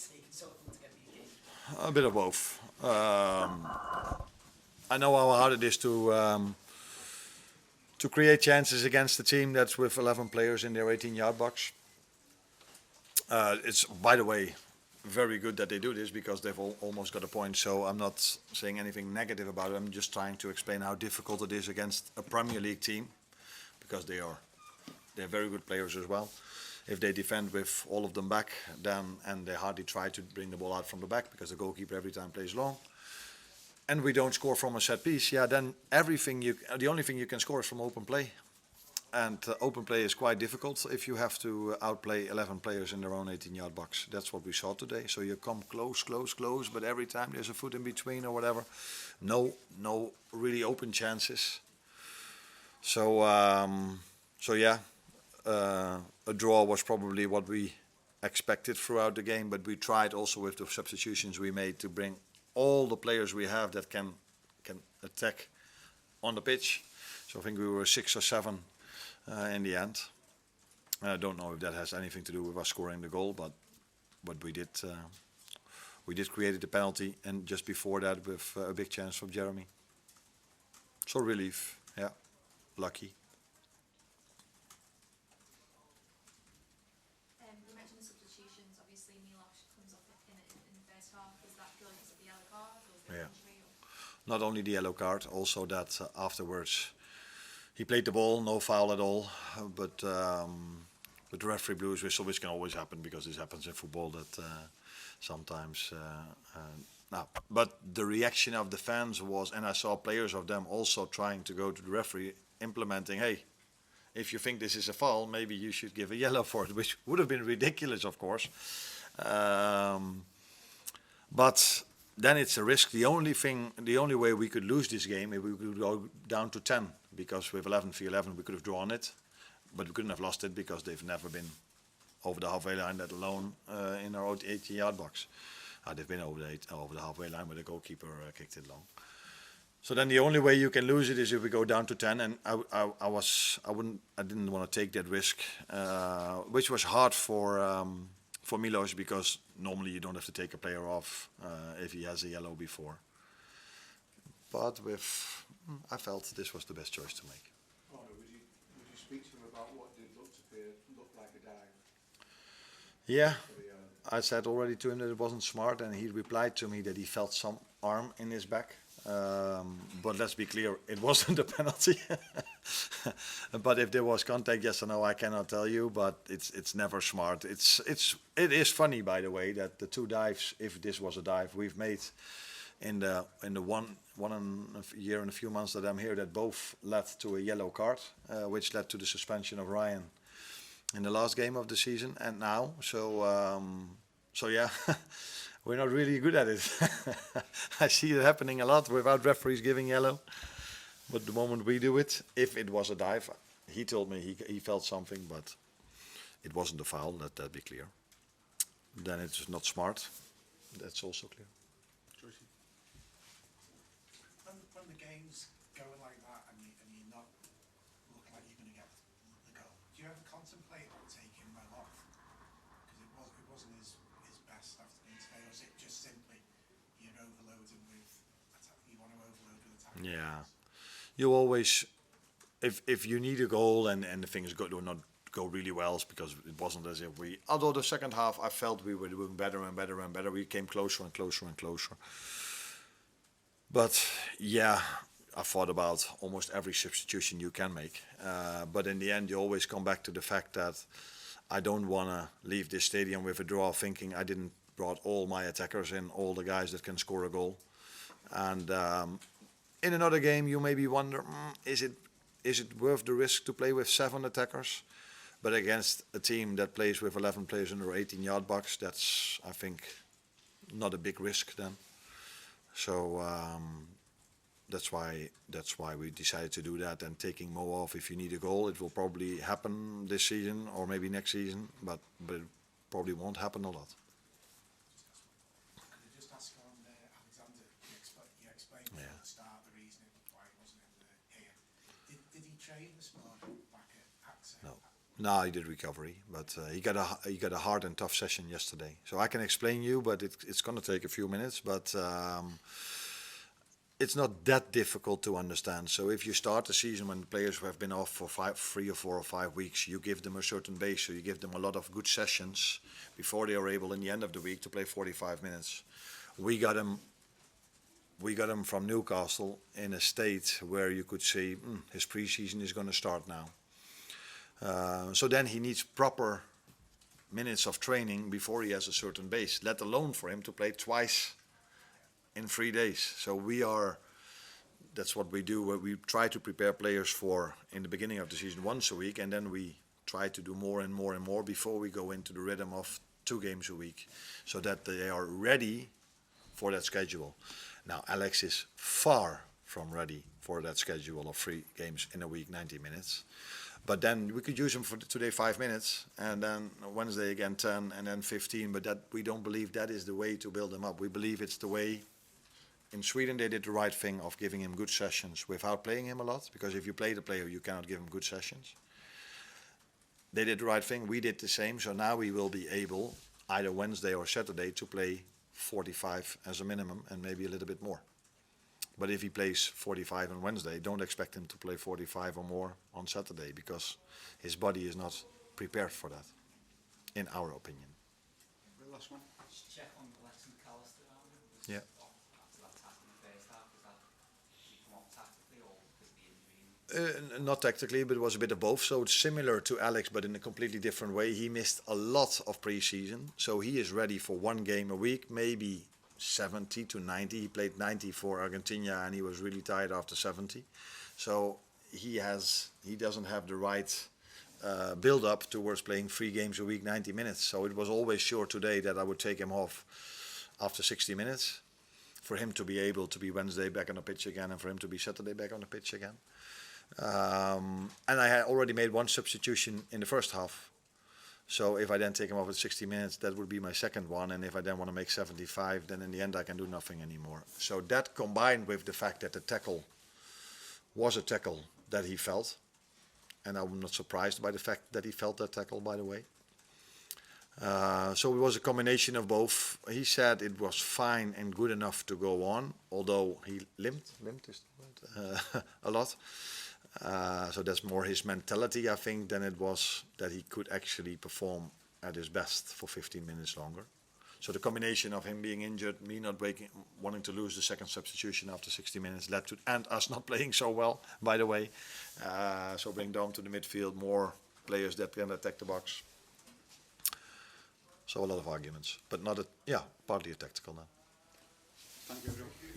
taken so long to get these games? A bit of both. I know how hard it is to create chances against a team that's with 11 players in their 18-yard box. It's, by the way, very good that they do this because they've almost got a point. So I'm not saying anything negative about it. I'm just trying to explain how difficult it is against a Premier League team because they're very good players as well. If they defend with all of them back, and they hardly try to bring the ball out from the back because the goalkeeper every time plays long, and we don't score from a set piece, then the only thing you can score is from open play. And open play is quite difficult if you have to outplay 11 players in their own 18-yard box. That's what we saw today. So you come close, but every time there's a foot in between or whatever. No really open chances. So a draw was probably what we expected throughout the game, but we tried also with the substitutions we made to bring all the players we have that can attack on the pitch. So I think we were 6 or 7 in the end. I don't know if that has anything to do with us scoring the goal, but we did create the penalty, and just before that with a big chance from Jeremy. So relief, lucky. You mentioned the substitutions. Obviously, Milo comes off in the first half. Was that purely because of the yellow card, or was there injury? Not only the yellow card, also that afterwards he played the ball, no foul at all, but the referee blew his whistle, which can always happen because this happens in football that sometimes. But the reaction of the fans was, and I saw players of them also trying to go to the referee, implementing, hey, if you think this is a foul, maybe you should give a yellow for it, which would have been ridiculous, of course. But then it's a risk. The only way we could lose this game if we could go down to 10, because with 11v11 we could have drawn it, but we couldn't have lost it because they've never been over the halfway line, let alone in our 80-yard box. They've been over the halfway line, but the goalkeeper kicked it long. So then the only way you can lose it is if we go down to 10, and I didn't want to take that risk, which was hard for Milos, because normally you don't have to take a player off if he has a yellow before. But I felt this was the best choice to make. Arne, would you speak to him about what did look like a dive? Yeah, I said already to him that it wasn't smart, and he replied to me that he felt some arm in his back. But let's be clear, it wasn't a penalty. But if there was contact, yes or no, I cannot tell you. But it's never smart. It is funny, by the way, that the 2 dives, if this was a dive, we've made in the one year and a few months that I'm here, that both led to a yellow card, which led to the suspension of Ryan in the last game of the season and now. So yeah. We're not really good at it. I see it happening a lot without referees giving yellow. But the moment we do it, if it was a dive, he told me he felt something, but it wasn't a foul, let that be clear. Then it's not smart. That's also clear. When the game's going like that and you're not looking like you're going to get the goal, do you ever contemplate on taking Milo off? Because it wasn't his best afternoon today, or is it just simply you're overloading with you want to overload with attacking? Yeah, you always, if you need a goal and the things do not go really well, because it wasn't as if although the second half I felt we were doing better and better and better, we came closer and closer and closer. But yeah, I thought about almost every substitution you can make, but in the end you always come back to the fact that I don't want to leave this stadium with a draw thinking I didn't brought all my attackers in, all the guys that can score a goal. And in another game you maybe wonder, is it worth the risk to play with 7 attackers? But against a team that plays with 11 players in their 18-yard box, that's, I think, not a big risk then. So that's why we decided to do that, and taking Mo off if you need a goal. It will probably happen this season or maybe next season, but it probably won't happen a lot. Could I just ask on Alexander, you explained at the start the reasoning why he wasn't in here. Did he train this morning back at AXA? No, he did recovery, but he got a hard and tough session yesterday. So I can explain you, but it's going to take a few minutes. But it's not that difficult to understand. So if you start the season when players have been off for 3 or 4 or 5 weeks, you give them a certain base. So you give them a lot of good sessions before they are able, in the end of the week, to play 45 minutes. We got him from Newcastle in a state where you could say his preseason is going to start now. So then he needs proper minutes of training before he has a certain base, let alone for him to play twice in 3 days. So that's what we do, where we try to prepare players for, in the beginning of the season, once a week, and then we try to do more and more and more before we go into the rhythm of 2 games a week, so that they are ready for that schedule. Now, Alex is far from ready for that schedule of 3 games in a week, 90 minutes. But then we could use him for today 5 minutes, and then Wednesday again 10, and then 15. But that, we don't believe that is the way to build him up. We believe it's the way. In Sweden, they did the right thing of giving him good sessions without playing him a lot, because if you play the player, you cannot give him good sessions. They did the right thing. We did the same. So now we will be able, either Wednesday or Saturday, to play 45 as a minimum, and maybe a little bit more. But if he plays 45 on Wednesday, don't expect him to play 45 or more on Saturday, because his body is not prepared for that, in our opinion. The last one. Just check on Lex and Callister, Arne. Was Yeah. after that tackle in the first half, was that, did he come off tactically or because of the injury? Not tactically, but it was a bit of both. So it's similar to Alex, but in a completely different way. He missed a lot of pre-season, so he is ready for 1 game a week, maybe 70 to 90. He played 90 for Argentina, and he was really tired after 70. So he doesn't have the right build-up towards playing 3 games a week, 90 minutes. So it was always sure today that I would take him off after 60 minutes, for him to be able to be Wednesday back on the pitch again, and for him to be Saturday back on the pitch again. And I had already made 1 substitution in the first half. So if I then take him off at 60 minutes, that would be my second one. And if I then want to make 75, then in the end I can do nothing anymore. So that, combined with the fact that the tackle was a tackle that he felt, and I'm not surprised by the fact that he felt that tackle, by the way. So it was a combination of both. He said it was fine and good enough to go on, although he limped is the word, a lot. So that's more his mentality, I think, than it was that he could actually perform at his best for 15 minutes longer. So the combination of him being injured, me not wanting to lose the second substitution after 60 minutes led to, and us not playing so well, by the way. So bring down to the midfield more players that can attack the box. So a lot of arguments, but not partly a tactical now. Thank you, everyone.